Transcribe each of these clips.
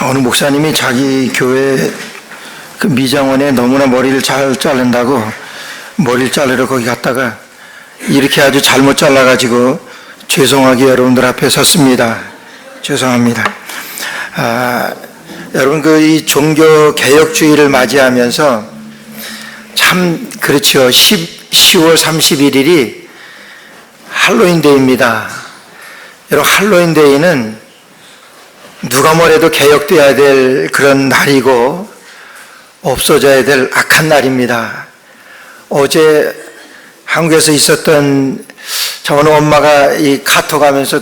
어느 목사님이 자기 교회 그 미장원에 너무나 머리를 잘 자른다고 머리를 자르러 거기 갔다가 이렇게 아주 잘못 잘라가지고 죄송하게 여러분들 앞에 섰습니다. 죄송합니다. 여러분 이 종교 개혁주의를 맞이하면서 참 그렇죠. 10월 31일이 할로윈데이입니다. 여러분 할로윈데이는 누가 뭐래도 개혁돼야 될 그런 날이고 없어져야 될 악한 날입니다. 어제 한국에서 있었던 어느 엄마가 이 카톡 하면서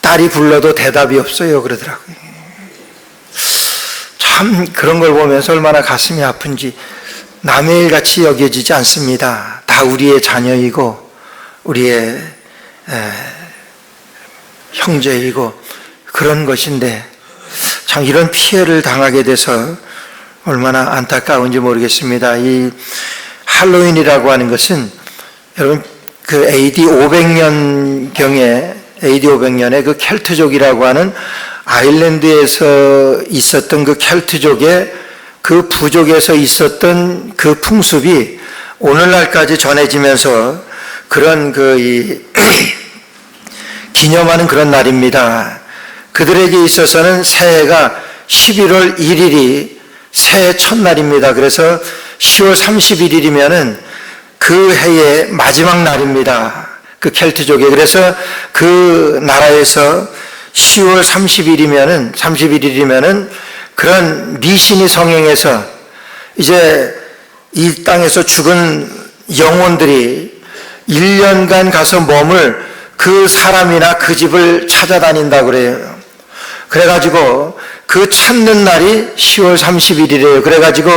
딸이 불러도 대답이 없어요 그러더라고요. 참 그런 걸 보면서 얼마나 가슴이 아픈지. 남의 일 같이 여겨지지 않습니다. 다 우리의 자녀이고 우리의 형제이고 그런 것인데 참 이런 피해를 당하게 돼서 얼마나 안타까운지 모르겠습니다. 이 할로윈이라고 하는 것은 여러분 그 AD 500년에 그 켈트족이라고 하는 아일랜드에서 있었던 그 켈트족의 그 부족에서 있었던 그 풍습이 오늘날까지 전해지면서 그런 기념하는 그런 날입니다. 그들에게 있어서는 새해가 11월 1일이 새해 첫날입니다. 그래서 10월 31일이면은 그 해의 마지막 날입니다. 그 켈트족에. 그래서 그 나라에서 10월 31일이면은 그런 미신이 성행해서 이제 이 땅에서 죽은 영혼들이 1년간 가서 머물 그 사람이나 그 집을 찾아다닌다고 그래요. 그래가지고 그 찾는 날이 10월 31일이에요. 그래가지고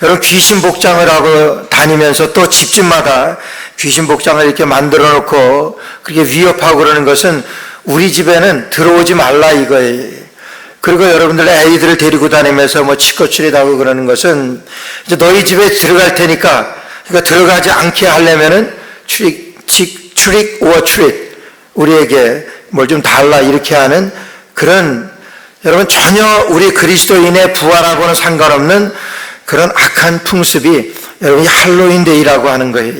여러분 귀신 복장을 하고 다니면서 또 집집마다 귀신 복장을 이렇게 만들어 놓고 그렇게 위협하고 그러는 것은 우리 집에는 들어오지 말라 이거예요. 그리고 여러분들 애들을 데리고 다니면서 뭐 치코출이하고 그러는 것은 이제 너희 집에 들어갈 테니까 그러니까 들어가지 않게 하려면은 출입 오어 출입 우리에게 뭘 좀 달라 이렇게 하는 그런 여러분 전혀 우리 그리스도인의 부활하고는 상관없는 그런 악한 풍습이 여러분 이 할로윈데이라고 하는 거예요.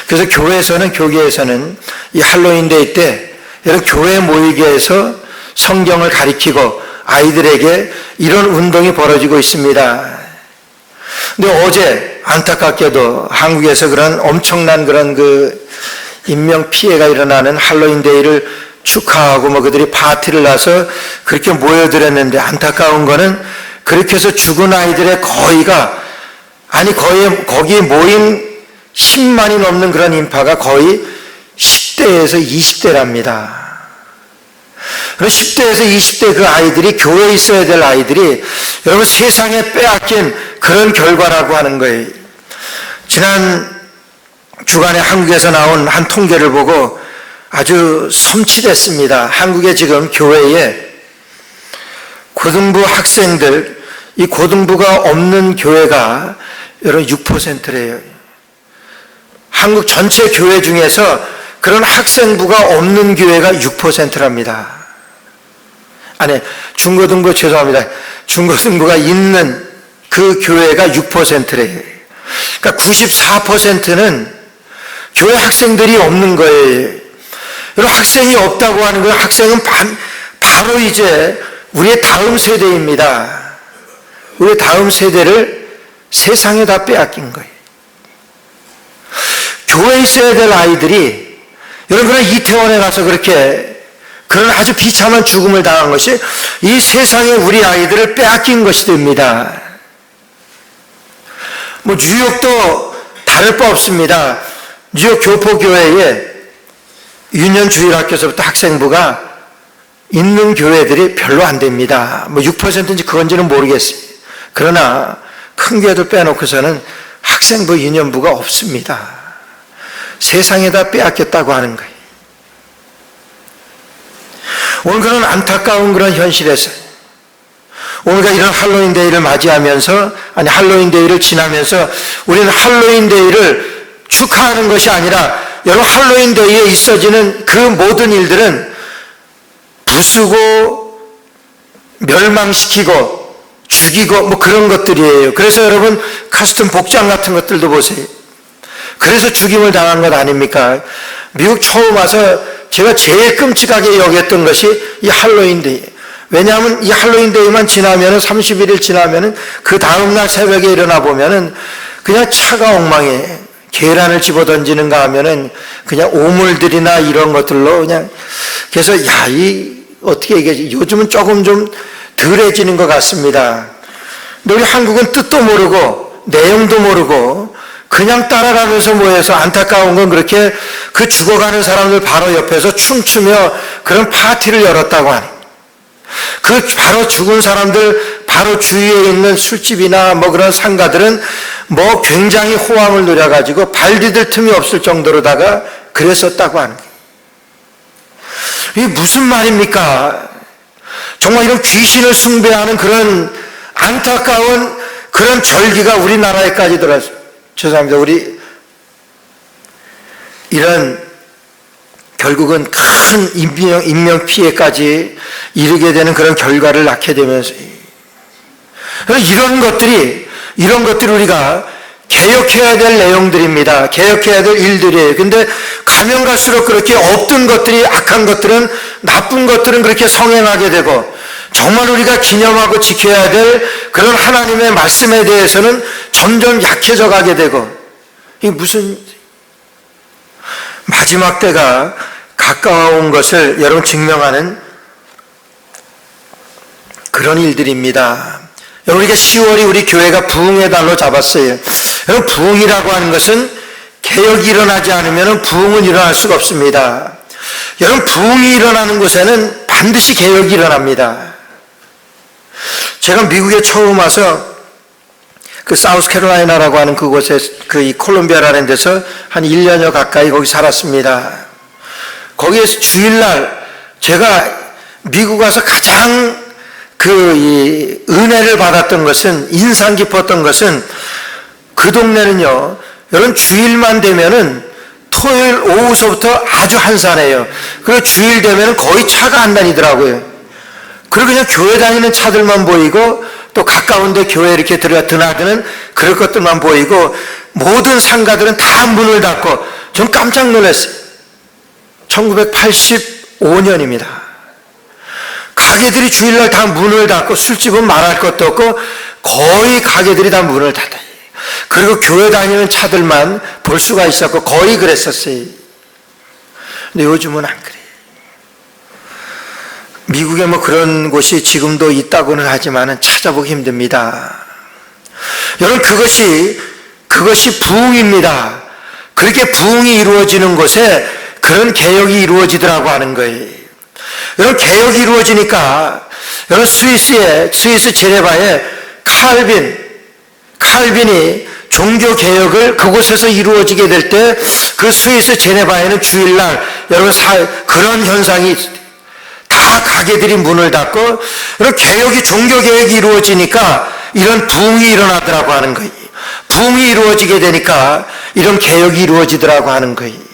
그래서 교계에서는 이 할로윈데이 때 여러분 교회 모이게 해서 성경을 가리키고 아이들에게 이런 운동이 벌어지고 있습니다. 근데 어제 안타깝게도 한국에서 그런 엄청난 그런 인명 피해가 일어나는 할로윈데이를 축하하고 그들이 파티를 나서 그렇게 모여들었는데 안타까운 거는 그렇게 해서 죽은 아이들의 거의 거기에 모인 10만이 넘는 그런 인파가 거의 10대에서 20대랍니다. 그럼 10대에서 20대 그 아이들이 교회에 있어야 될 아이들이 여러분 세상에 빼앗긴 그런 결과라고 하는 거예요. 지난 주간에 한국에서 나온 한 통계를 보고 아주 섬찟했습니다. 한국의 지금 교회에 고등부 학생들, 이 고등부가 없는 교회가 여러분 6%래요. 한국 전체 교회 중에서 그런 학생부가 없는 교회가 6%랍니다. 아니, 중고등부 죄송합니다. 중고등부가 있는 그 교회가 6%래요. 그러니까 94%는 교회 학생들이 없는 거예요. 여러분 학생이 없다고 하는 건 학생은 바로 이제 우리의 다음 세대입니다. 우리의 다음 세대를 세상에다 빼앗긴 거예요. 교회에 있어야 될 아이들이 여러분 그런 이태원에 가서 그렇게 그런 아주 비참한 죽음을 당한 것이 이 세상에 우리 아이들을 빼앗긴 것이 됩니다. 뉴욕도 다를 바 없습니다. 뉴욕 교포교회에 유년주일학교에서부터 학생부가 있는 교회들이 별로 안 됩니다. 6%인지 그건지는 모르겠어요. 그러나 큰 교회들 빼놓고서는 학생부 유년부가 없습니다. 세상에다 빼앗겼다고 하는 거예요. 오늘 그런 안타까운 그런 현실에서 오늘가 이런 할로윈데이를 맞이하면서 할로윈데이를 지나면서 우리는 할로윈데이를 축하하는 것이 아니라 여러분 할로윈데이에 있어지는 그 모든 일들은 부수고 멸망시키고 죽이고 뭐 그런 것들이에요. 그래서 여러분 카스텀 복장 같은 것들도 보세요. 그래서 죽임을 당한 것 아닙니까? 미국 처음 와서 제가 제일 끔찍하게 여겼던 것이 이 할로윈데이. 왜냐하면 이 할로윈데이만 지나면은 31일 지나면은 그 다음날 새벽에 일어나 보면은 그냥 차가 엉망해. 계란을 집어던지는가 하면은 그냥 오물들이나 이런 것들로 그냥 그래서 어떻게 얘기하지? 요즘은 조금 좀 덜해지는 것 같습니다. 근데 우리 한국은 뜻도 모르고 내용도 모르고 그냥 따라가면서 모여서 안타까운 건 그렇게 그 죽어가는 사람들 바로 옆에서 춤추며 그런 파티를 열었다고 하는 그 바로 죽은 사람들 바로 주위에 있는 술집이나 뭐 그런 상가들은 뭐 굉장히 호황을 누려가지고 발 디딜 틈이 없을 정도로다가 그랬었다고 하는 거예요. 이게 무슨 말입니까? 정말 이런 귀신을 숭배하는 그런 안타까운 그런 절기가 우리나라에까지 들어왔어요. 죄송합니다. 우리 이런 결국은 큰 인명 피해까지 이르게 되는 그런 결과를 낳게 되면서 이런 것들이 우리가 개혁해야 될 내용들입니다. 개혁해야 될 일들이에요. 근데 가면 갈수록 그렇게 없던 것들이 악한 것들은 나쁜 것들은 그렇게 성행하게 되고 정말 우리가 기념하고 지켜야 될 그런 하나님의 말씀에 대해서는 점점 약해져 가게 되고 이게 무슨 마지막 때가 가까워온 것을 여러분 증명하는 그런 일들입니다. 여러분 우리가 10월이 우리 교회가 부흥의 달로 잡았어요. 여러분 부흥이라고 하는 것은 개혁이 일어나지 않으면 부흥은 일어날 수가 없습니다. 여러분 부흥이 일어나는 곳에는 반드시 개혁이 일어납니다. 제가 미국에 처음 와서 그 사우스캐롤라이나라고 하는 그곳에 이 콜롬비아라는 데서 한 1년여 가까이 거기 살았습니다. 거기에서 주일날 제가 미국 와서 가장 이 은혜를 받았던 것은 인상 깊었던 것은 그 동네는요 여러분 주일만 되면은 토요일 오후서부터 아주 한산해요. 그리고 주일 되면은 거의 차가 안 다니더라고요. 그리고 그냥 교회 다니는 차들만 보이고 또 가까운데 교회 이렇게 드나드는 그럴 것들만 보이고 모든 상가들은 다 문을 닫고 전 깜짝 놀랐어요. 1985년입니다. 가게들이 주일날 다 문을 닫고 술집은 말할 것도 없고 거의 가게들이 다 문을 닫아요. 그리고 교회 다니는 차들만 볼 수가 있었고 거의 그랬었어요. 근데 요즘은 안 그래요. 미국에 뭐 그런 곳이 지금도 있다고는 하지만 찾아보기 힘듭니다. 여러분 그것이 부흥입니다. 그렇게 부흥이 이루어지는 곳에 그런 개혁이 이루어지더라고 하는 거예요. 여러분 개혁이 이루어지니까 여러분 스위스 제네바에 칼빈이 종교 개혁을 그곳에서 이루어지게 될 때 그 스위스 제네바에는 주일날 여러분 그런 현상이 있어요. 다 가게들이 문을 닫고 이런 종교 개혁이 이루어지니까 이런 부흥이 일어나더라고 하는 거예요. 부흥이 이루어지게 되니까 이런 개혁이 이루어지더라고 하는 거예요.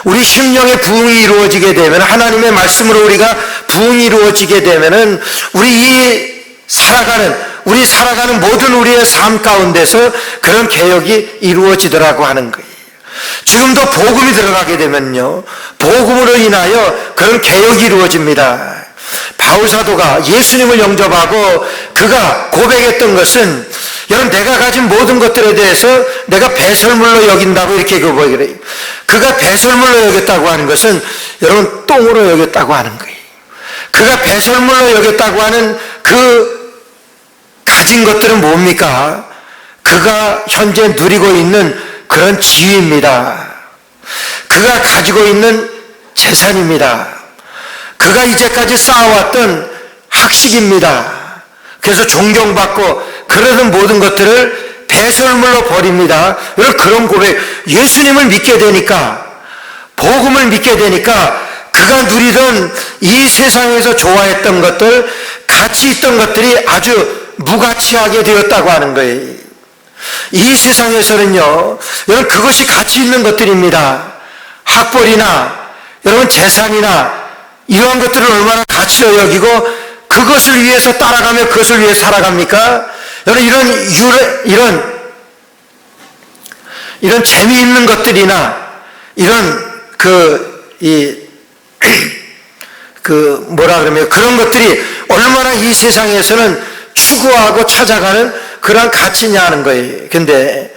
우리 심령의 부흥이 이루어지게 되면 하나님의 말씀으로 우리가 부흥이 이루어지게 되면은 우리 살아가는 모든 우리의 삶 가운데서 그런 개혁이 이루어지더라고 하는 거예요. 지금도 복음이 들어가게 되면요 복음으로 인하여 그런 개혁이 이루어집니다. 바울사도가 예수님을 영접하고 그가 고백했던 것은 여러분 내가 가진 모든 것들에 대해서 내가 배설물로 여긴다고 이렇게 고백을 해요. 그가 배설물로 여겼다고 하는 것은 여러분 똥으로 여겼다고 하는 거예요. 그가 배설물로 여겼다고 하는 그 가진 것들은 뭡니까? 그가 현재 누리고 있는 그런 지위입니다. 그가 가지고 있는 재산입니다. 그가 이제까지 쌓아왔던 학식입니다. 그래서 존경받고 그러던 모든 것들을 배설물로 버립니다. 그런 고백, 예수님을 믿게 되니까, 복음을 믿게 되니까 그가 누리던 이 세상에서 좋아했던 것들, 가치 있던 것들이 아주 무가치하게 되었다고 하는 거예요. 이 세상에서는요, 여러분 그것이 가치 있는 것들입니다. 학벌이나 여러분 재산이나 이러한 것들을 얼마나 가치로 여기고 그것을 위해서 따라가며 그것을 위해 살아갑니까? 여러분, 이런 재미있는 것들이나 그런 것들이 얼마나 이 세상에서는 추구하고 찾아가는 그러한 가치냐 하는 거예요. 근데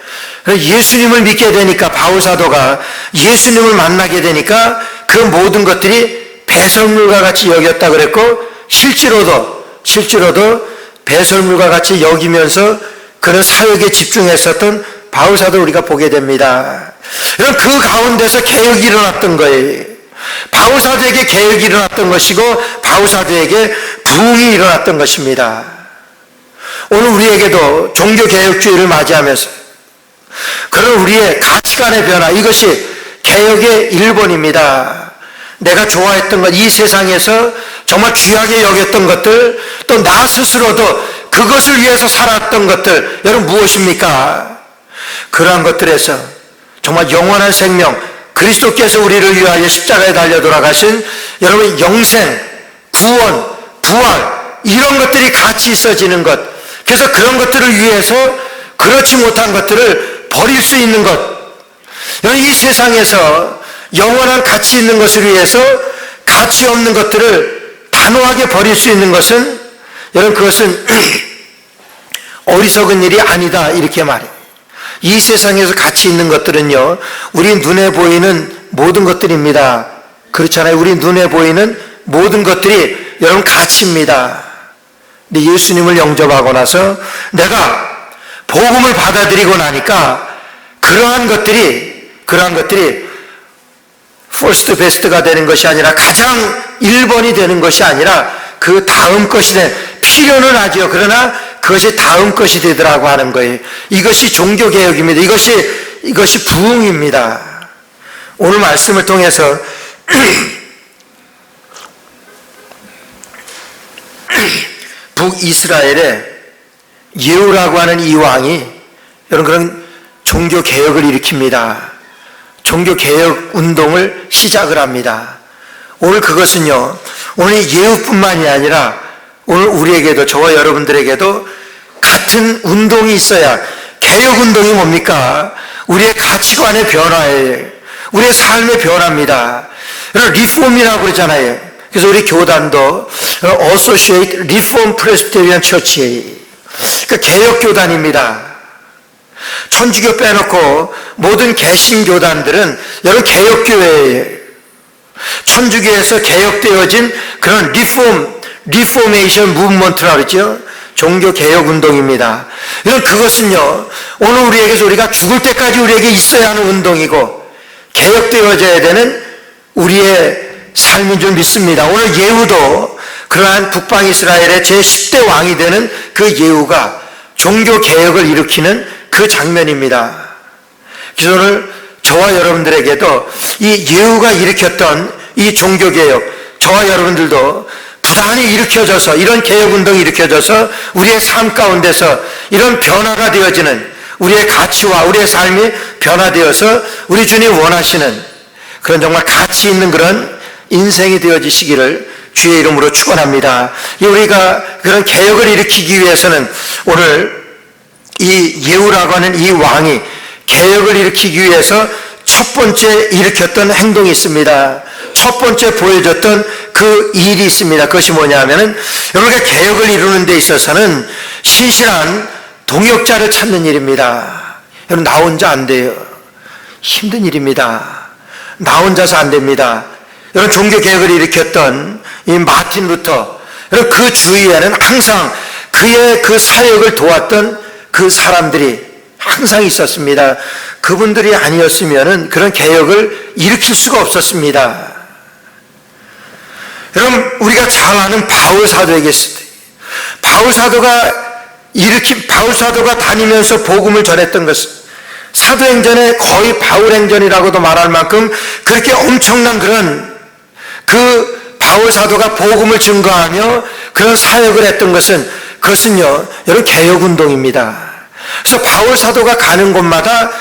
예수님을 믿게 되니까, 바울사도가 예수님을 만나게 되니까 그 모든 것들이 배설물과 같이 여겼다 그랬고, 실제로도 배설물과 같이 여기면서 그런 사역에 집중했었던 바울사도 우리가 보게 됩니다. 그 가운데서 개혁이 일어났던 거예요. 바울사도에게 개혁이 일어났던 것이고 바울사도에게 부흥이 일어났던 것입니다. 오늘 우리에게도 종교개혁주의를 맞이하면서 그런 우리의 가치관의 변화, 이것이 개혁의 일본입니다. 내가 좋아했던 것, 이 세상에서 정말 귀하게 여겼던 것들, 또 나 스스로도 그것을 위해서 살았던 것들, 여러분 무엇입니까? 그러한 것들에서 정말 영원한 생명, 그리스도께서 우리를 위하여 십자가에 달려 돌아가신 여러분 영생, 구원, 부활, 이런 것들이 같이 있어지는 것, 그래서 그런 것들을 위해서 그렇지 못한 것들을 버릴 수 있는 것, 여러분 이 세상에서 영원한 가치 있는 것을 위해서 가치 없는 것들을 단호하게 버릴 수 있는 것은, 여러분 그것은 어리석은 일이 아니다, 이렇게 말해요. 이 세상에서 가치 있는 것들은요, 우리 눈에 보이는 모든 것들입니다. 그렇잖아요. 우리 눈에 보이는 모든 것들이 여러분 가치입니다. 근데 예수님을 영접하고 나서 내가 복음을 받아들이고 나니까 그러한 것들이 first best가 되는 것이 아니라, 가장 1번이 되는 것이 아니라 그 다음 것이 필요는 하죠. 그러나 그것이 다음 것이 되더라고 하는 거예요. 이것이 종교개혁입니다. 이것이 부흥입니다. 오늘 말씀을 통해서 북이스라엘의 예후라고 하는 이 왕이 여러분 그런 종교개혁을 일으킵니다. 종교개혁 운동을 시작을 합니다. 오늘 그것은요, 오늘 예후뿐만이 아니라 오늘 우리에게도, 저와 여러분들에게도 같은 운동이 있어야, 개혁운동이 뭡니까? 우리의 가치관의 변화예요. 우리의 삶의 변화입니다. 리폼이라고 그러잖아요. 그래서 우리 교단도 Associate Reform Presbyterian Church예요. 그러니까 개혁교단입니다. 천주교 빼놓고 모든 개신교단들은 여러분 개혁교회예요. 천주교에서 개혁되어진 그런 리포메이션 무브먼트라고 그러죠. 종교개혁운동입니다. 그것은요, 오늘 우리가 죽을 때까지 우리에게 있어야 하는 운동이고 개혁되어져야 되는 우리의 삶인 줄 믿습니다. 오늘 예후도 그러한 북방 이스라엘의 제10대 왕이 되는 그 예후가 종교개혁을 일으키는 그 장면입니다. 그래서 오늘 저와 여러분들에게도 이 예후가 일으켰던 이 종교개혁, 저와 여러분들도 부단히 일으켜져서, 이런 개혁운동이 일으켜져서 우리의 삶 가운데서 이런 변화가 되어지는, 우리의 가치와 우리의 삶이 변화되어서 우리 주님 원하시는 그런 정말 가치 있는 그런 인생이 되어지시기를 주의 이름으로 축원합니다. 우리가 그런 개혁을 일으키기 위해서는 오늘 이 예후라고 하는 이 왕이 개혁을 일으키기 위해서 첫 번째 일으켰던 행동이 있습니다. 첫 번째 보여줬던 그 일이 있습니다. 그것이 뭐냐면은, 여러분가 개혁을 이루는 데 있어서는 신실한 동역자를 찾는 일입니다. 여러분 나 혼자 안 돼요. 힘든 일입니다. 나 혼자서 안 됩니다. 여러분 종교개혁을 일으켰던 이 마틴 루터, 여러분 그 주위에는 항상 그의 그 사역을 도왔던 그 사람들이 항상 있었습니다. 그분들이 아니었으면 그런 개혁을 일으킬 수가 없었습니다. 여러분 우리가 잘 아는 바울사도에게 바울사도가 다니면서 복음을 전했던 것은 사도행전에 거의 바울행전이라고도 말할 만큼 그렇게 엄청난 그 바울사도가 복음을 증거하며 그런 사역을 했던 그것은요, 여러분 개혁운동입니다. 그래서 바울사도가 가는 곳마다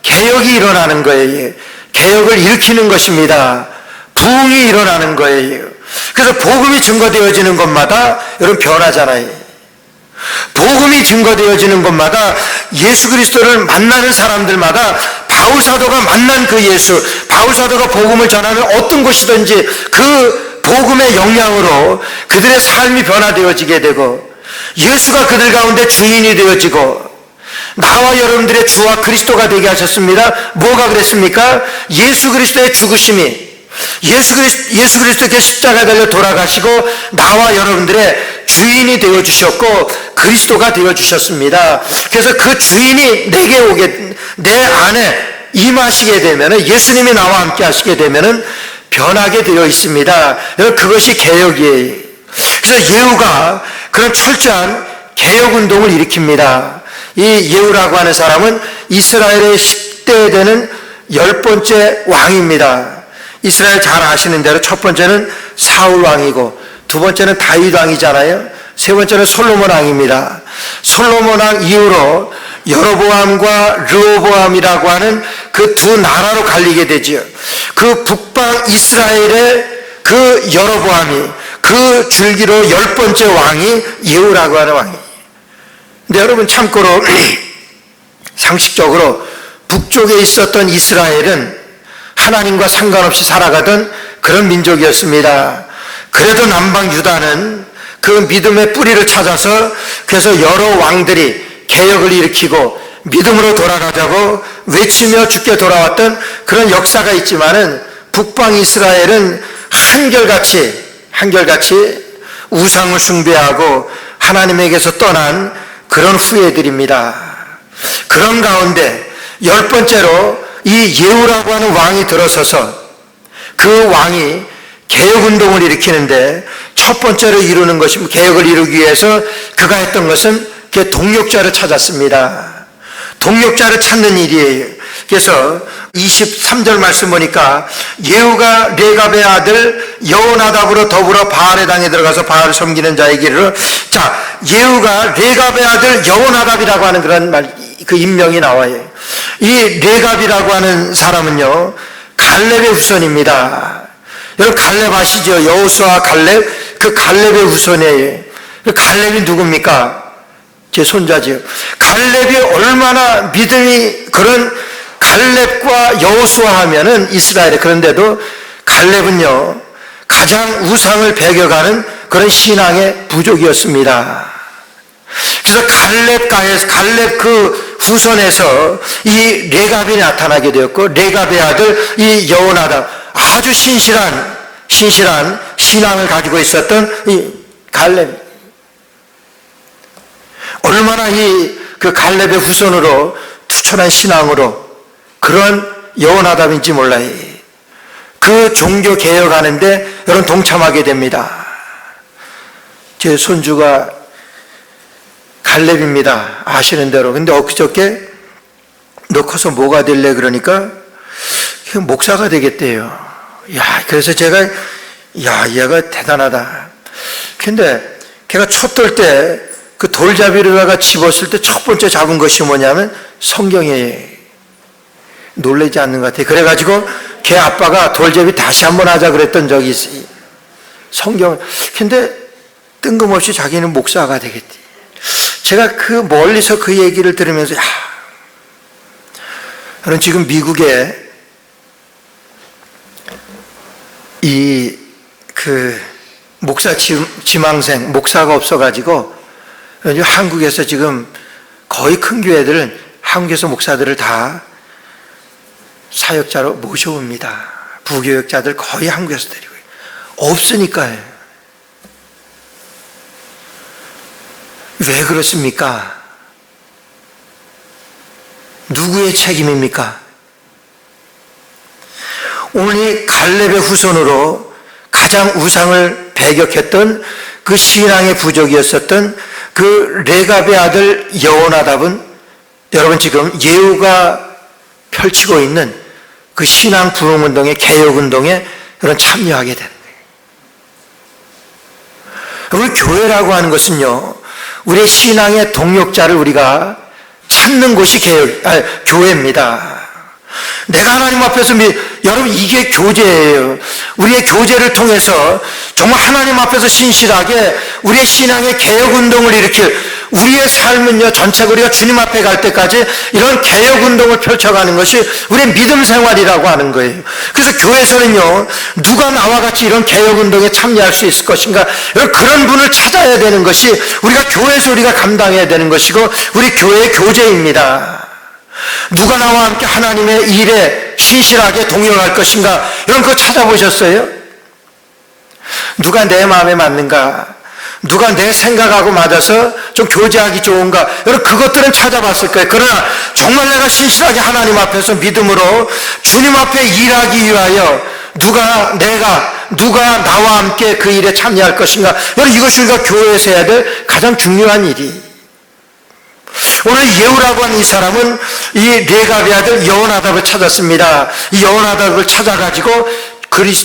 개혁이 일어나는 거예요. 개혁을 일으키는 것입니다. 부흥이 일어나는 거예요. 그래서 복음이 증거되어지는 것마다 여러분 변하잖아요. 복음이 증거되어지는 것마다 예수 그리스도를 만나는 사람들마다 바울 사도가 만난 그 예수, 바울 사도가 복음을 전하는 어떤 곳이든지 그 복음의 영향으로 그들의 삶이 변화되어지게 되고 예수가 그들 가운데 주인이 되어지고 나와 여러분들의 주와 그리스도가 되게 하셨습니다. 뭐가 그랬습니까? 예수 그리스도의 죽으심이 예수 그리스도께 십자가에 달려 돌아가시고 나와 여러분들의 주인이 되어주셨고 그리스도가 되어주셨습니다. 그래서 그 주인이 내게 내 안에 임하시게 되면 예수님이 나와 함께 하시게 되면 변하게 되어 있습니다. 그것이 개혁이에요. 그래서 예후가 그런 철저한 개혁운동을 일으킵니다. 이 예후라고 하는 사람은 이스라엘의 10대 되는 10번째 왕입니다. 이스라엘 잘 아시는 대로 첫 번째는 사울 왕이고 두 번째는 다윗 왕이잖아요. 세 번째는 솔로몬 왕입니다. 솔로몬 왕 이후로 여로보암과 르호보암이라고 하는 그 두 나라로 갈리게 되죠. 그 북방 이스라엘의 그 여로보암이 그 줄기로 10번째 왕이 예후라고 하는 왕이에요. 근데 여러분 참고로 상식적으로 북쪽에 있었던 이스라엘은 하나님과 상관없이 살아가던 그런 민족이었습니다. 그래도 남방 유다는 그 믿음의 뿌리를 찾아서 그래서 여러 왕들이 개혁을 일으키고 믿음으로 돌아가자고 외치며 죽게 돌아왔던 그런 역사가 있지만은 북방 이스라엘은 한결같이 우상을 숭배하고 하나님에게서 떠난 그런 후예들입니다. 그런 가운데 10번째로 이 예후라고 하는 왕이 들어서서 그 왕이 개혁운동을 일으키는데 첫 번째로 이루는 것이 개혁을 이루기 위해서 그가 했던 것은 동력자를 찾았습니다. 동력자를 찾는 일이에요. 그래서 23절 말씀 보니까 예후가 레갑의 아들 여호나답으로 더불어 바알의 당에 들어가서 바알을 섬기는 자에게 이르러 자 예후가 레갑의 아들 여호나답이라고 하는 그런 그 인명이 나와요. 이 레갑이라고 하는 사람은요 갈렙의 후손입니다. 여러분 갈렙 아시죠? 여호수아 갈렙 그 갈렙의 후손이에요. 갈렙이 누굽니까? 제 손자지요. 갈렙이 얼마나 믿음이 그런 갈렙과 여호수아 하면은 이스라엘에 그런데도 갈렙은요 가장 우상을 배격하는 그런 신앙의 부족이었습니다. 그래서 갈렙 그 후손에서 이 레갑이 나타나게 되었고 레갑의 아들 이 여호나답 아주 신실한 신앙을 가지고 있었던 이 갈렙 얼마나 그 갈렙의 후손으로 투철한 신앙으로 그런 여호나답인지 몰라요. 그 종교 개혁하는데 여러분 동참하게 됩니다. 제 손주가 갈렙입니다. 아시는 대로. 근데 엊그저께 너 커서 뭐가 될래? 그러니까 목사가 되겠대요. 그래서 제가 얘가 대단하다. 근데 걔가 촛돌 때 그 돌잡이로다가 집었을 때 첫 번째 잡은 것이 뭐냐면 성경이에요. 놀라지 않는 것 같아요. 그래가지고 걔 아빠가 돌잡이 다시 한번 하자 그랬던 적이 있어요. 성경. 근데 뜬금없이 자기는 목사가 되겠대. 제가 그 멀리서 그 얘기를 들으면서 저는 지금 미국에 목사 지망생 목사가 없어가지고 한국에서 지금 거의 큰 교회들은 한국에서 목사들을 다 사역자로 모셔옵니다. 부교역자들 거의 한국에서 데리고 없으니까요. 왜 그렇습니까? 누구의 책임입니까? 오늘 이 갈렙의 후손으로 가장 우상을 배격했던 그 신앙의 부족이었었던 그 레갑의 아들 여호나답은 여러분 지금 예후가 펼치고 있는 그 신앙 부흥운동의 개혁운동에 여러분 참여하게 되는 거예요. 우리 교회라고 하는 것은요 우리의 신앙의 동력자를 우리가 찾는 곳이 교회입니다. 내가 하나님 앞에서 여러분 이게 교제예요. 우리의 교제를 통해서 정말 하나님 앞에서 신실하게 우리의 신앙의 개혁운동을 일으킬, 우리의 삶은요 전체가 우리가 주님 앞에 갈 때까지 이런 개혁운동을 펼쳐가는 것이 우리의 믿음 생활이라고 하는 거예요. 그래서 교회에서는요 누가 나와 같이 이런 개혁운동에 참여할 수 있을 것인가, 그런 분을 찾아야 되는 것이 우리가 교회에서 우리가 감당해야 되는 것이고 우리 교회의 교제입니다. 누가 나와 함께 하나님의 일에 신실하게 동역할 것인가, 이런 거 찾아보셨어요? 누가 내 마음에 맞는가, 누가 내 생각하고 맞아서 좀 교제하기 좋은가, 여러분 그것들은 찾아봤을 거예요. 그러나 정말 내가 신실하게 하나님 앞에서 믿음으로 주님 앞에 일하기 위하여 누가 나와 함께 그 일에 참여할 것인가, 여러분 이것이 우리가 교회에서 해야 될 가장 중요한 일이. 오늘 예후라고 하는 이 사람은 이 레갑의 아들 여호나답을 찾았습니다. 이 여호나답을 찾아가지고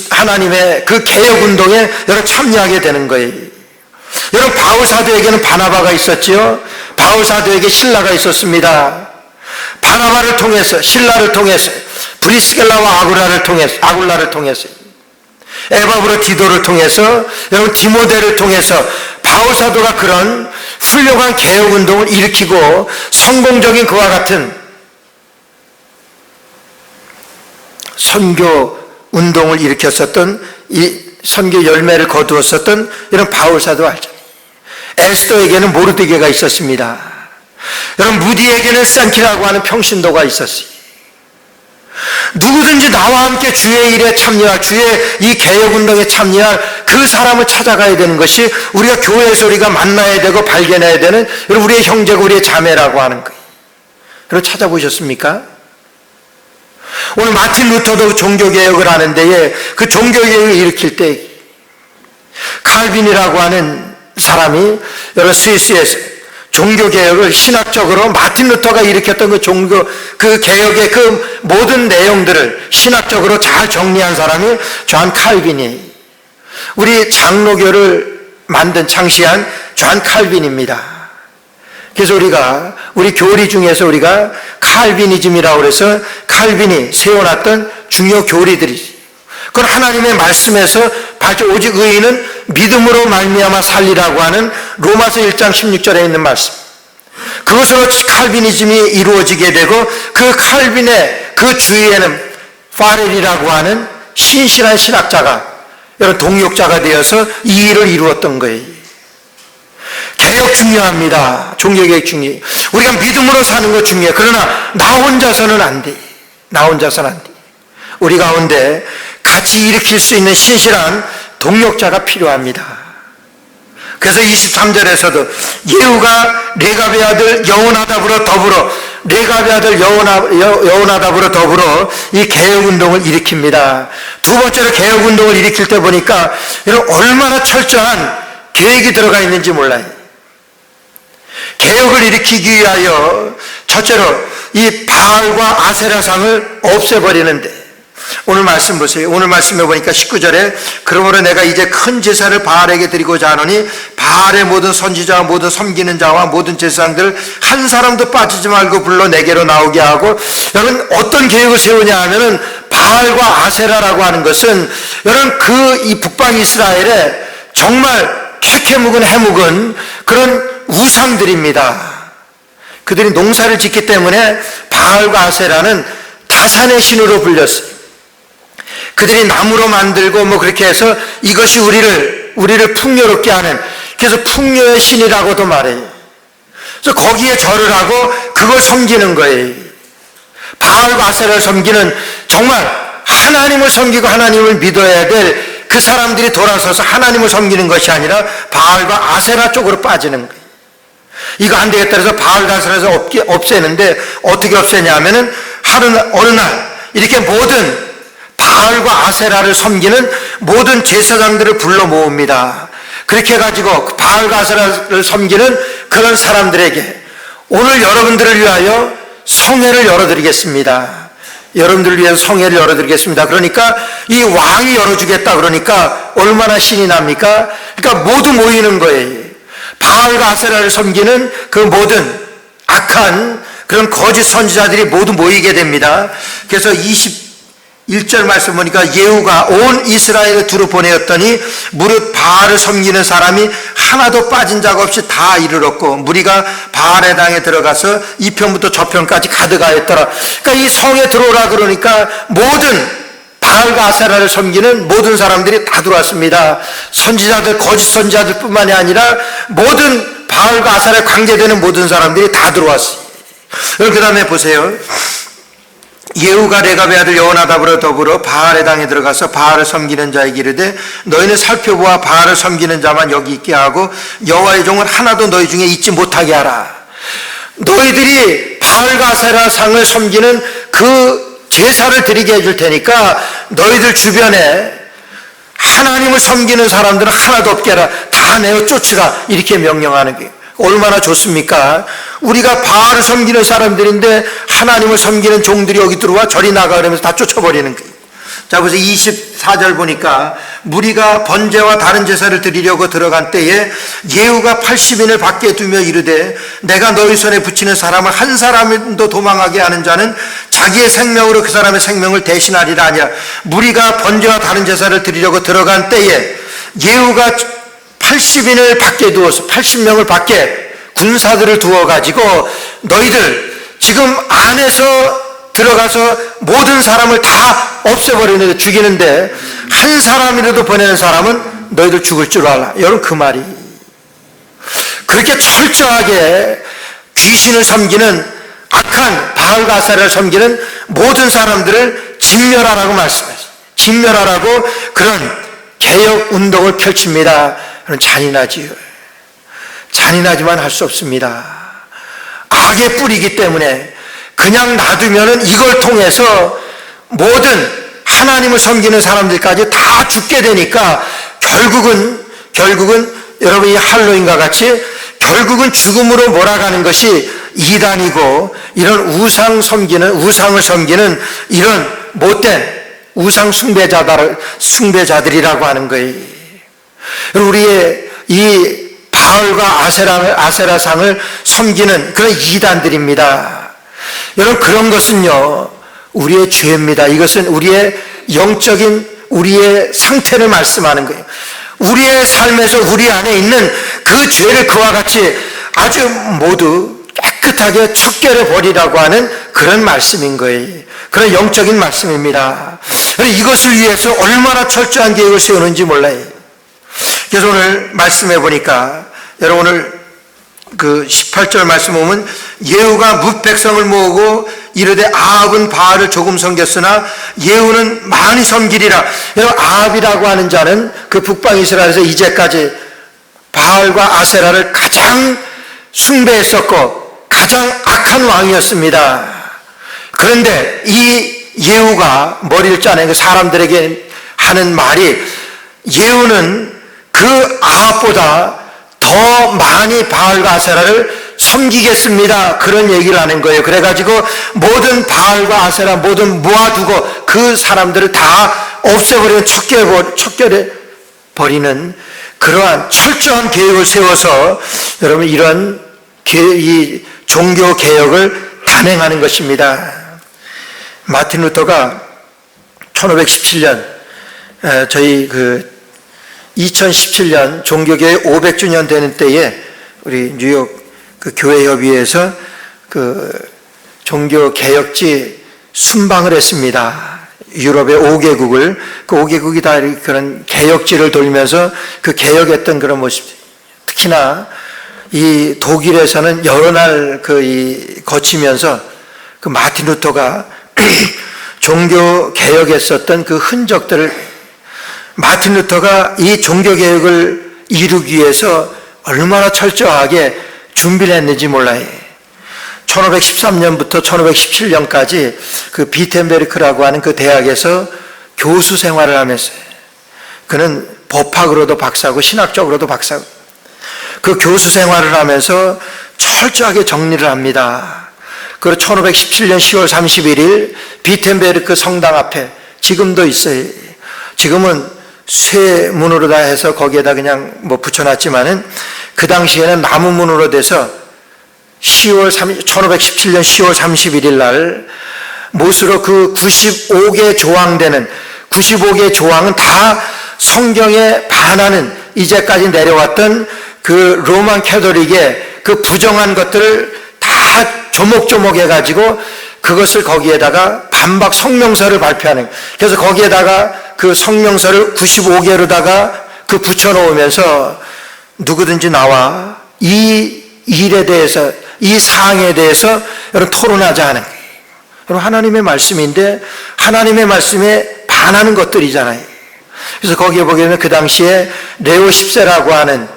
하나님의 그 개혁운동에 여러분 참여하게 되는 거예요. 여러분 바울 사도에게는 바나바가 있었지요. 바울 사도에게 실라가 있었습니다. 바나바를 통해서, 실라를 통해서, 브리스겔라와 아굴라를 통해서, 에바브로 디도를 통해서, 여러분 디모데를 통해서 바울 사도가 그런 훌륭한 개혁운동을 일으키고 성공적인 그와 같은 선교운동을 일으켰었던, 이 선교 열매를 거두었었던 이런 바울 사도 알잖아요. 에스더에게는 모르드게가 있었습니다. 여러분 무디에게는 산키라고 하는 평신도가 있었어요. 누구든지 나와 함께 주의 일에 참여할, 주의 이 개혁운동에 참여할 그 사람을 찾아가야 되는 것이 우리가 교회에서 우리가 만나야 되고 발견해야 되는 우리의 형제고 우리의 자매라고 하는 거예요. 여러분 찾아보셨습니까? 오늘 마틴 루터도 종교개혁을 하는 데에 그 종교개혁을 일으킬 때 칼빈이라고 하는 사람이 여러 스위스에서 종교개혁을 신학적으로 마틴 루터가 일으켰던 그 개혁의 그 모든 내용들을 신학적으로 잘 정리한 사람이 존 칼빈이에요. 우리 장로교를 창시한 존 칼빈입니다. 그래서 우리 교리 중에서 우리가 칼비니즘이라고 해서 칼빈이 세워놨던 중요 교리들이, 그건 하나님의 말씀에서 오직 의인은 믿음으로 말미암아 살리라고 하는 로마서 1장 16절에 있는 말씀, 그것으로 칼비니즘이 이루어지게 되고 그 칼빈의 그 주위에는 파렐이라고 하는 신실한 신학자가 여러 동역자가 되어서 이 일을 이루었던 거예요. 개혁 중요합니다. 종교개혁 중요해요. 우리가 믿음으로 사는 거 중요해요. 그러나 나 혼자서는 안 돼. 우리 가운데 같이 일으킬 수 있는 신실한 동역자가 필요합니다. 그래서 23절에서도 예후가 레갑의 아들 여호나답으로 더불어 이 개혁운동을 일으킵니다. 두 번째로 개혁운동을 일으킬 때 보니까 이런 얼마나 철저한 계획이 들어가 있는지 몰라요. 개혁을 일으키기 위하여 첫째로 이 바알과 아세라상을 없애버리는데, 오늘 말씀 보세요. 오늘 말씀해 보니까 19절에 그러므로 내가 이제 큰 제사를 바알에게 드리고자 하노니 바알의 모든 선지자와 모든 섬기는 자와 모든 제사장들 한 사람도 빠지지 말고 불러 내게로 나오게 하고. 여러분 어떤 계획을 세우냐 하면은 바알과 아세라라고 하는 것은 여러분 이 북방 이스라엘에 정말 해묵은 그런 우상들입니다. 그들이 농사를 짓기 때문에 바알과 아세라는 다산의 신으로 불렸어요. 그들이 나무로 만들고 그렇게 해서 이것이 우리를 풍요롭게 하는, 그래서 풍요의 신이라고도 말해요. 그래서 거기에 절을 하고 그걸 섬기는 거예요. 바알과 아세라를 섬기는, 정말 하나님을 섬기고 하나님을 믿어야 될 그 사람들이 돌아서서 하나님을 섬기는 것이 아니라 바알과 아세라 쪽으로 빠지는 거예요. 이거 안 되겠다 해서 바알과 아세라에서 없애는데 어떻게 없애냐 하면은 어느 날 이렇게 모든 바알과 아세라를 섬기는 모든 제사장들을 불러 모읍니다. 그렇게 해가지고 바알과 아세라를 섬기는 그런 사람들에게 오늘 여러분들을 위하여 성회를 열어드리겠습니다. 여러분들을 위해서 성회를 열어드리겠습니다. 그러니까 이 왕이 열어주겠다 그러니까 얼마나 신이 납니까? 그러니까 모두 모이는 거예요. 바알과 아세라를 섬기는 그 모든 악한 그런 거짓 선지자들이 모두 모이게 됩니다. 그래서 1절 말씀 보니까 예후가 온 이스라엘을 두루 보내었더니 무릇 바알을 섬기는 사람이 하나도 빠진 자가 없이 다 이르렀고 무리가 바알의 당에 들어가서 이 편부터 저 편까지 가득하였더라. 그러니까 이 성에 들어오라 그러니까 모든 바알과 아세라를 섬기는 모든 사람들이 다 들어왔습니다. 선지자들, 거짓 선지자들 뿐만이 아니라 모든 바알과 아세라에 관계되는 모든 사람들이 다 들어왔어요. 그 다음에 보세요. 예후가 레갑의 아들 여호나답으로 더불어 바알의 당에 들어가서 바알을 섬기는 자에게 이르되 너희는 살펴보아 바알을 섬기는 자만 여기 있게 하고 여호와의 종은 하나도 너희 중에 있지 못하게 하라. 너희들이 바알과 아세라 상을 섬기는 그 제사를 드리게 해줄 테니까 너희들 주변에 하나님을 섬기는 사람들은 하나도 없게 하라. 다 내어 쫓으라. 이렇게 명령하는 게 얼마나 좋습니까? 우리가 바알을 섬기는 사람들인데 하나님을 섬기는 종들이 여기 들어와 저리 나가 그러면서 다 쫓아버리는 거예요. 자, 보세요. 24절 보니까 무리가 번제와 다른 제사를 드리려고 들어간 때에 예후가 80인을 밖에 두며 이르되 내가 너희 손에 붙이는 사람을 한 사람도 도망하게 하는 자는 자기의 생명으로 그 사람의 생명을 대신하리라 하니라. 무리가 번제와 다른 제사를 드리려고 들어간 때에 예후가 80인을 밖에 두어서 80명을 밖에 군사들을 두어가지고 너희들 지금 안에서 들어가서 모든 사람을 다 없애버리는데 죽이는데 한 사람이라도 보내는 사람은 너희들 죽을 줄 알라. 여러분 그 말이 그렇게 철저하게 귀신을 섬기는 악한 바알과 아세라를 섬기는 모든 사람들을 진멸하라고 말씀하셨어요. 진멸하라고 그런 개혁 운동을 펼칩니다. 잔인하지요. 잔인하지만 할 수 없습니다. 악의 뿌리이기 때문에 그냥 놔두면은 이걸 통해서 모든 하나님을 섬기는 사람들까지 다 죽게 되니까 결국은 여러분 이 할로윈과 같이 결국은 죽음으로 몰아가는 것이 이단이고 이런 우상을 섬기는 이런 못된 우상 숭배자들이라고 하는 거예요. 우리의 이 바알과 아세라상을 섬기는 그런 이단들입니다. 여러분 그런 것은요 우리의 죄입니다. 이것은 우리의 영적인 우리의 상태를 말씀하는 거예요. 우리의 삶에서 우리 안에 있는 그 죄를 그와 같이 아주 모두 깨끗하게 척결해 버리라고 하는 그런 말씀인 거예요. 그런 영적인 말씀입니다. 이것을 위해서 얼마나 철저한 계획을 세우는지 몰라요. 그래서 오늘 말씀해 보니까 여러분 오늘 그 18절 말씀 보면 예후가 뭇 백성을 모으고 이르되 아합은 바알을 조금 섬겼으나 예후는 많이 섬기리라. 여러분 아합이라고 하는 자는 그 북방 이스라엘에서 이제까지 바알과 아세라를 가장 숭배했었고 가장 악한 왕이었습니다. 그런데 이 예후가 머리를 짜낸 그 사람들에게 하는 말이 예후는 그 아합보다 더 많이 바알과 아세라를 섬기겠습니다. 그런 얘기를 하는 거예요. 그래가지고 모든 바알과 아세라 모든 모아두고 그 사람들을 다 없애버리는 척결해 버리는 그러한 철저한 계획을 세워서 여러분 이런 이 종교 개혁을 단행하는 것입니다. 마틴 루터가 1517년 저희 2017년 종교개혁 500주년 되는 때에 우리 뉴욕 그 교회협의회에서 그 종교개혁지 순방을 했습니다. 유럽의 5개국을 그 5개국이 다 그런 개혁지를 돌면서 그 개혁했던 그런 모습. 특히나 이 독일에서는 여러 날 거치면서 그 마틴 루터가 종교 개혁했었던 그 흔적들을 마틴 루터가 이 종교 개혁을 이루기 위해서 얼마나 철저하게 준비를 했는지 몰라요. 1513년부터 1517년까지 그 비텐베르크라고 하는 그 대학에서 교수 생활을 하면서 그는 법학으로도 박사고 신학적으로도 박사고 그 교수 생활을 하면서 철저하게 정리를 합니다. 그리고 1517년 10월 31일 비텐베르크 성당 앞에 지금도 있어요. 지금은 쇠문으로 다 해서 거기에다 그냥 붙여놨지만은 그 당시에는 나무문으로 돼서 1517년 10월 31일 날 못으로 그 95개 조항 되는 95개 조항은 다 성경에 반하는 이제까지 내려왔던 그 로만 캐톨릭의 그 부정한 것들을 다 조목조목 해가지고 그것을 거기에다가 반박 성명서를 발표하는, 그래서 거기에다가 그 성명서를 95개로다가 그 붙여놓으면서 누구든지 나와 이 일에 대해서, 이 사항에 대해서 여러분 토론하자 하는 거예요. 여러분 하나님의 말씀인데 하나님의 말씀에 반하는 것들이잖아요. 그래서 거기에 보게 되면 그 당시에 레오 10세라고 하는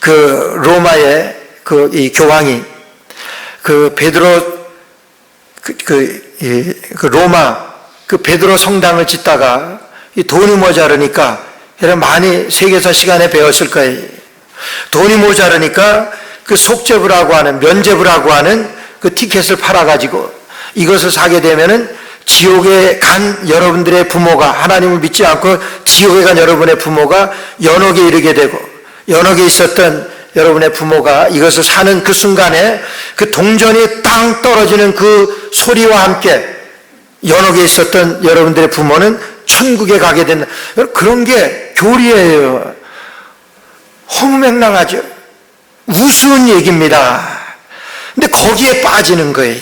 그 로마의 그 이 교황이 그 베드로 그 로마 그 베드로 성당을 짓다가 이 돈이 모자르니까, 여러분 많이 세계사 시간에 배웠을 거예요. 돈이 모자르니까 그 속죄부라고 하는, 면죄부라고 하는 그 티켓을 팔아가지고 이것을 사게 되면은 지옥에 간 여러분들의 부모가, 하나님을 믿지 않고 지옥에 간 여러분의 부모가 연옥에 이르게 되고, 연옥에 있었던 여러분의 부모가 이것을 사는 그 순간에 그 동전이 땅 떨어지는 그 소리와 함께 연옥에 있었던 여러분들의 부모는 천국에 가게 된다. 그런 게 교리예요. 허무맹랑하죠. 우스운 얘기입니다. 근데 거기에 빠지는 거예요.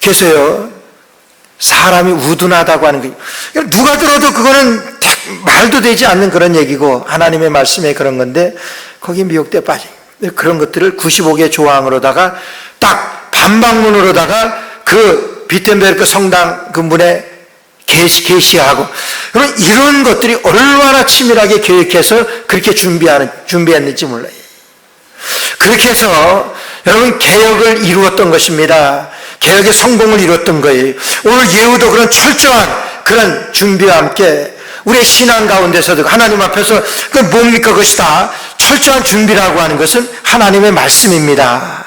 그래서요, 사람이 우둔하다고 하는 거예요. 누가 들어도 그거는 말도 되지 않는 그런 얘기고 하나님의 말씀에 그런 건데 거기 미혹돼 빠져요. 그런 것들을 95개 조항으로다가 딱 반박문으로다가 그 비텐베르크 성당 그 문에 게시하고, 그럼 이런 것들이 얼마나 치밀하게 계획해서 그렇게 준비했는지 몰라요. 그렇게 해서 여러분 개혁을 이루었던 것입니다. 개혁의 성공을 이뤘던 거예요. 오늘 예후도 그런 철저한 그런 준비와 함께 우리의 신앙 가운데서도 하나님 앞에서 그 뭡니까? 그것이 다 철저한 준비라고 하는 것은 하나님의 말씀입니다.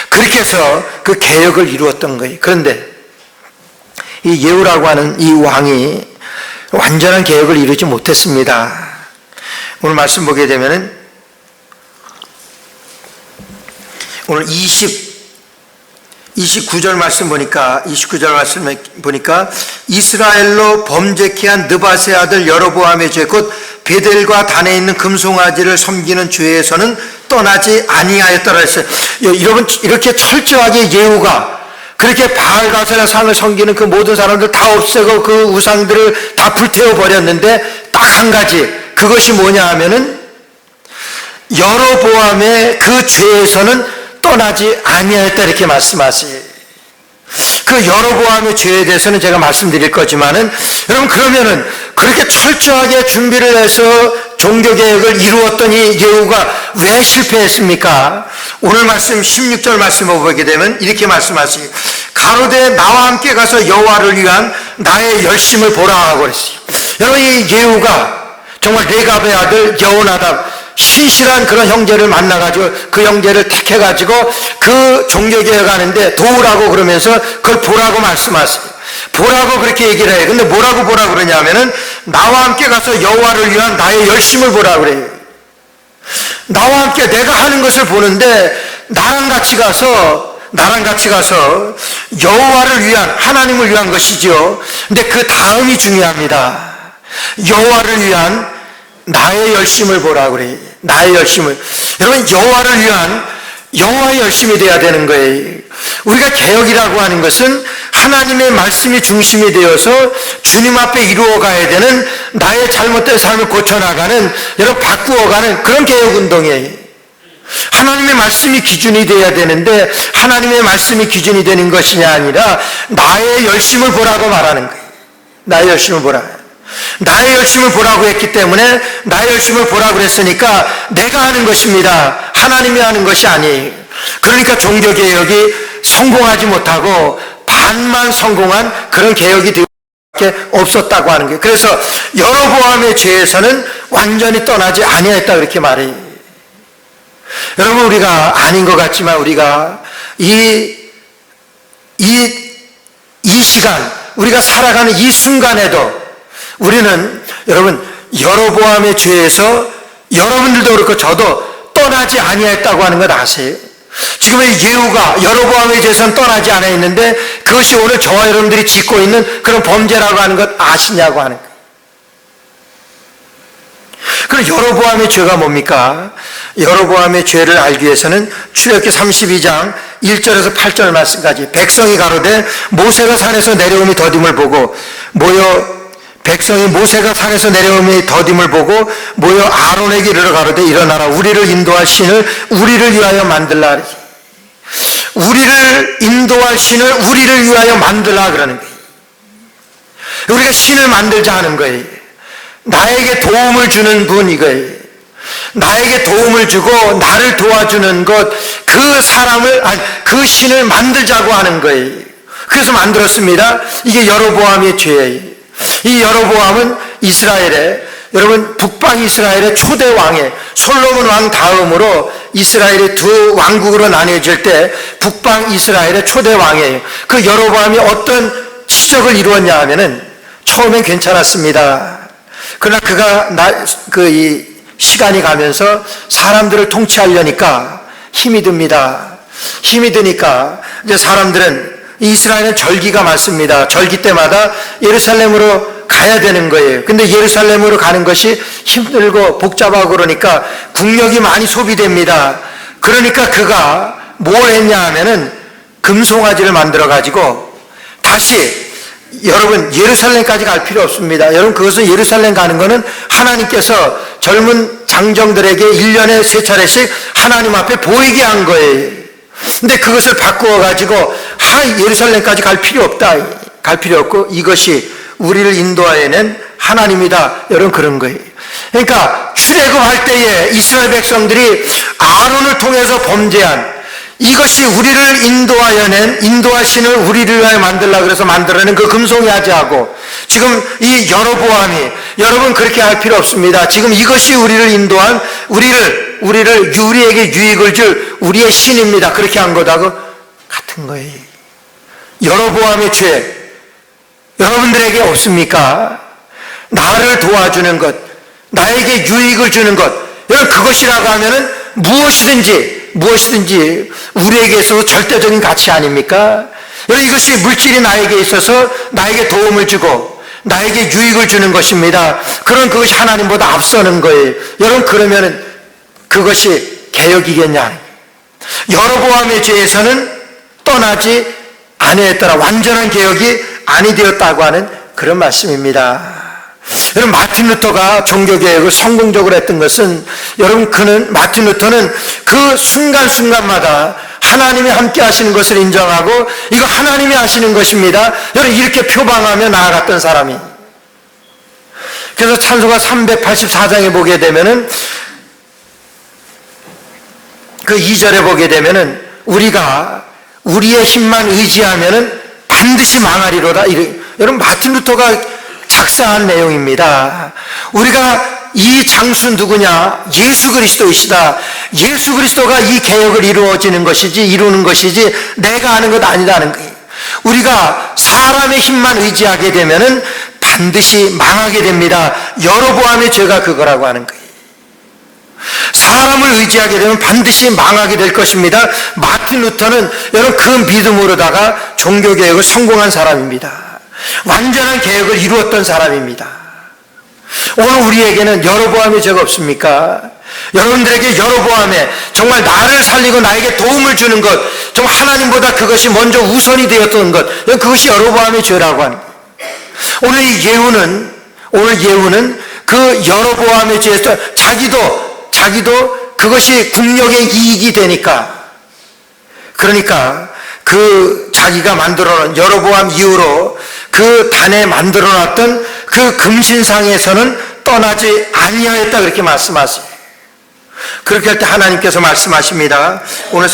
그렇게 해서 그 개혁을 이루었던 거예요. 그런데 이 예후라고 하는 이 왕이 완전한 개혁을 이루지 못했습니다. 오늘 말씀 보게 되면은 오늘 29절 말씀 보니까, 29절 말씀 보니까 이스라엘로 범죄케 한 느밧의 아들 여로보암의 죄 곧 베델과 단에 있는 금송아지를 섬기는 죄에서는 떠나지 아니하였더라 했어요. 여러분 이렇게 철저하게 예후가 그렇게 바알가세라 상을 섬기는 그 모든 사람들 다 없애고 그 우상들을 다 불태워 버렸는데 딱 한 가지, 그것이 뭐냐 하면은 여로보암의 그 죄에서는 떠나지 아니하였다 이렇게 말씀하세요. 그 여로보암의 죄에 대해서는 제가 말씀드릴 거지만은 여러분 그러면은 그렇게 철저하게 준비를 해서 종교개혁을 이루었던 이 예후가 왜 실패했습니까? 오늘 말씀 16절 말씀을 보게 되면 이렇게 말씀하세요. 가로되 나와 함께 가서 여호와를 위한 나의 열심을 보라 하고 그랬어요. 여러분 이 예후가 정말 레갑의 아들 여호나답 신실한 그런 형제를 만나가지고 그 형제를 택해가지고 그 종교개혁하는데 도우라고 그러면서 그걸 보라고 말씀하세요. 보라고 그렇게 얘기를 해요. 근데 뭐라고 보라 그러냐면은 나와 함께 가서 여호와를 위한 나의 열심을 보라 그래요. 나와 함께 내가 하는 것을 보는데 나랑 같이 가서 여호와를 위한, 하나님을 위한 것이죠. 근데 그 다음이 중요합니다. 여호와를 위한 나의 열심을 보라 그래요. 나의 열심을. 여러분 여호와를 위한 여호와의 열심이 돼야 되는 거예요. 우리가 개혁이라고 하는 것은 하나님의 말씀이 중심이 되어서 주님 앞에 이루어가야 되는 나의 잘못된 삶을 고쳐나가는, 여러분 바꾸어가는 그런 개혁운동이에요. 하나님의 말씀이 기준이 돼야 되는데 하나님의 말씀이 기준이 되는 것이 아니라 나의 열심을 보라고 말하는 거예요. 나의 열심을 보라. 나의 열심을 보라고 했기 때문에 나의 열심을 보라고 했으니까 내가 하는 것입니다. 하나님이 하는 것이 아니에요. 그러니까 종교개혁이 성공하지 못하고 반만 성공한 그런 개혁이 되게 없었다고 하는 거예요. 그래서 여로보암의 죄에서는 완전히 떠나지 아니했다 그렇게 말해요. 여러분 우리가 아닌 것 같지만 우리가 이 시간 우리가 살아가는 이 순간에도 우리는 여러분 여로보암의 죄에서 여러분들도 그렇고 저도 떠나지 아니했다고 하는 것 아세요? 지금 이 예후가 여로보암의 죄에서는 떠나지 않아 있는데 그것이 오늘 저와 여러분들이 짓고 있는 그런 범죄라고 하는 것 아시냐고 하는 거예요. 그럼 여로보암의 죄가 뭡니까? 여로보암의 죄를 알기 위해서는 출애굽기 32장 1절에서 8절 말씀까지 백성이 가로되 모세가 산에서 내려오니 더딤을 보고 백성이 모세가 산에서 내려오니 더딤을 보고 모여 아론에게 이르러 가로되 일어나라 우리를 인도할 신을 우리를 위하여 만들라 하지. 우리를 인도할 신을 우리를 위하여 만들라 그러는 거예요. 우리가 신을 만들자 하는 거예요. 나에게 도움을 주는 분 이거예요. 나에게 도움을 주고 나를 도와주는 것, 그 신을 만들자고 하는 거예요. 그래서 만들었습니다. 이게 여로보암의 죄예요. 이 여로보암은 여러분 북방 이스라엘의 초대 왕의 솔로몬 왕 다음으로 이스라엘이 두 왕국으로 나뉘어질 때 북방 이스라엘의 초대 왕이에요. 그 여로보암이 어떤 치적을 이루었냐 하면은 처음엔 괜찮았습니다. 그러나 그가 시간이 가면서 사람들을 통치하려니까 힘이 듭니다. 힘이 드니까 이제 사람들은 이스라엘은 절기가 많습니다. 절기 때마다 예루살렘으로 가야 되는 거예요. 근데 예루살렘으로 가는 것이 힘들고 복잡하고 그러니까 국력이 많이 소비됩니다. 그러니까 그가 뭘 했냐 하면은 금송아지를 만들어 가지고 다시 여러분 예루살렘까지 갈 필요 없습니다. 여러분 그것은 예루살렘 가는 거는 하나님께서 젊은 장정들에게 1년에 3차례씩 하나님 앞에 보이게 한 거예요. 근데 그것을 바꾸어 가지고 예루살렘까지 갈 필요 없다. 갈 필요 없고 이것이 우리를 인도하여낸 하나님이다. 여러분 그런 거예요. 그러니까 출애굽할 때에 이스라엘 백성들이 아론을 통해서 범죄한 이것이 우리를 인도하시는 우리를 위하여 만들라 그래서 만들어낸 그 금송아지하고 지금 이 여로보암이 여러분 그렇게 할 필요 없습니다. 지금 이것이 우리를 인도한 우리에게 유익을 줄 우리의 신입니다. 그렇게 한 것하고 같은 거예요. 여로보암의 죄 여러분들에게 없습니까? 나를 도와주는 것, 나에게 유익을 주는 것, 여러분 그것이라고 하면은 무엇이든지 우리에게 있어서 절대적인 가치 아닙니까? 여러분 이것이 물질이 나에게 있어서 나에게 도움을 주고 나에게 유익을 주는 것입니다. 그런 그것이 하나님보다 앞서는 거예요. 여러분 그러면은 그것이 개혁이겠냐? 여로보암의 죄에서는 떠나지 아니했더라. 완전한 개혁이 아니 되었다고 하는 그런 말씀입니다. 여러분 마틴 루터가 종교개혁을 성공적으로 했던 것은 마틴 루터는 그 순간순간마다 하나님이 함께 하시는 것을 인정하고 이거 하나님이 하시는 것입니다. 여러분 이렇게 표방하며 나아갔던 사람이. 그래서 찬송가 384장에 보게 되면은 그 2절에 보게 되면은 우리가 우리의 힘만 의지하면은 반드시 망하리로다. 여러분 마틴 루터가 작사한 내용입니다. 우리가 이 장수 누구냐? 예수 그리스도이시다. 예수 그리스도가 이 개혁을 이루는 것이지 내가 하는 것 아니다는 거예요. 우리가 사람의 힘만 의지하게 되면은 반드시 망하게 됩니다. 여로보암의 죄가 그거라고 하는 거예요. 사람을 의지하게 되면 반드시 망하게 될 것입니다. 마틴 루터는 여러분 그 믿음으로다가 종교개혁을 성공한 사람입니다. 완전한 개혁을 이루었던 사람입니다. 오늘 우리에게는 여로보암의 죄가 없습니까? 여러분들에게 여로보암에 정말 나를 살리고 나에게 도움을 주는 것, 정말 하나님보다 그것이 먼저 우선이 되었던 것, 그것이 여로보암의 죄라고 하는 거예요. 오늘 예후는 그 여로보암의 죄에서 자기도 그것이 국력의 이익이 되니까, 그러니까 그 자기가 만들어놓은 여로보암 이후로 그 단에 만들어놨던 그 금신상에서는 떠나지 아니하였다 그렇게 말씀하세요. 그렇게 할 때 하나님께서 말씀하십니다. 오늘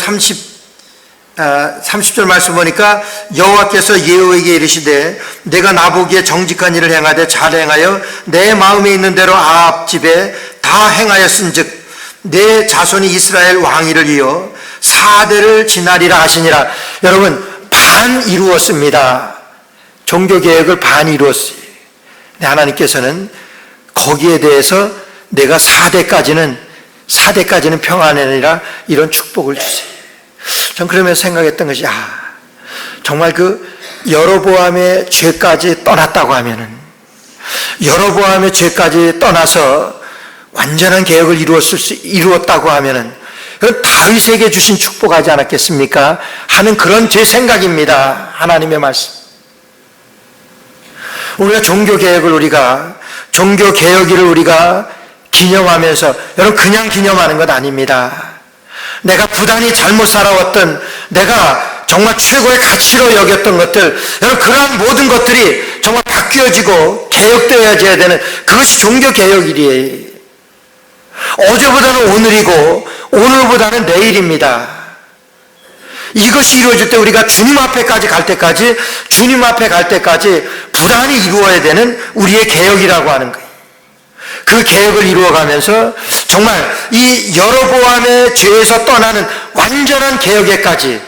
30절 말씀 보니까 여호와께서 예후에게 이르시되 내가 나보기에 정직한 일을 행하되 잘 행하여 내 마음에 있는 대로 아합 집에 다 행하였은즉 내 자손이 이스라엘 왕위를 이어 4대를 지나리라 하시니라. 여러분 반 이루었습니다. 종교개혁을 반 이루었어요. 근데 하나님께서는 거기에 대해서 내가 4대까지는 평안하니라 이런 축복을 주세요. 전 그러면서 생각했던 것이 정말 그 여로보암의 죄까지 떠났다고 하면은, 여로보암의 죄까지 떠나서 완전한 개혁을 이루었다고 하면은, 그건 다윗에게 주신 축복하지 않았겠습니까? 하는 그런 제 생각입니다. 하나님의 말씀. 우리가 종교개혁일을 우리가 기념하면서, 여러분 그냥 기념하는 것 아닙니다. 내가 부단히 잘못 살아왔던, 내가 정말 최고의 가치로 여겼던 것들, 여러분 그러한 모든 것들이 정말 바뀌어지고 개혁되어져야 되는, 그것이 종교개혁일이에요. 어제보다는 오늘이고 오늘보다는 내일입니다. 이것이 이루어질 때 우리가 주님 앞에까지 갈 때까지, 주님 앞에 갈 때까지 부단히 이루어야 되는 우리의 개혁이라고 하는 거예요. 그 개혁을 이루어가면서 정말 이 여로보암의 죄에서 떠나는 완전한 개혁에까지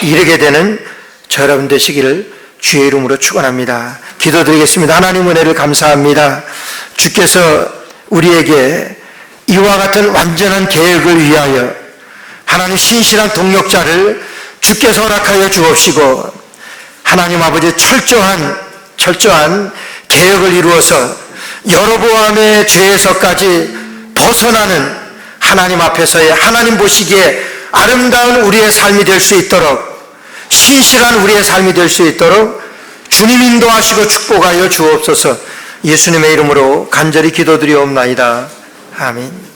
이르게 되는 저 여러분 되시기를 주의 이름으로 축원합니다. 기도드리겠습니다. 하나님 은혜를 감사합니다. 주께서 우리에게 이와 같은 완전한 개혁을 위하여 하나님 신실한 동력자를 주께서 허락하여 주옵시고, 하나님 아버지 철저한 개혁을 이루어서 여로보암의 죄에서까지 벗어나는 하나님 앞에서의, 하나님 보시기에 아름다운 우리의 삶이 될 수 있도록, 신실한 우리의 삶이 될 수 있도록 주님 인도하시고 축복하여 주옵소서. 예수님의 이름으로 간절히 기도드리옵나이다. 아멘.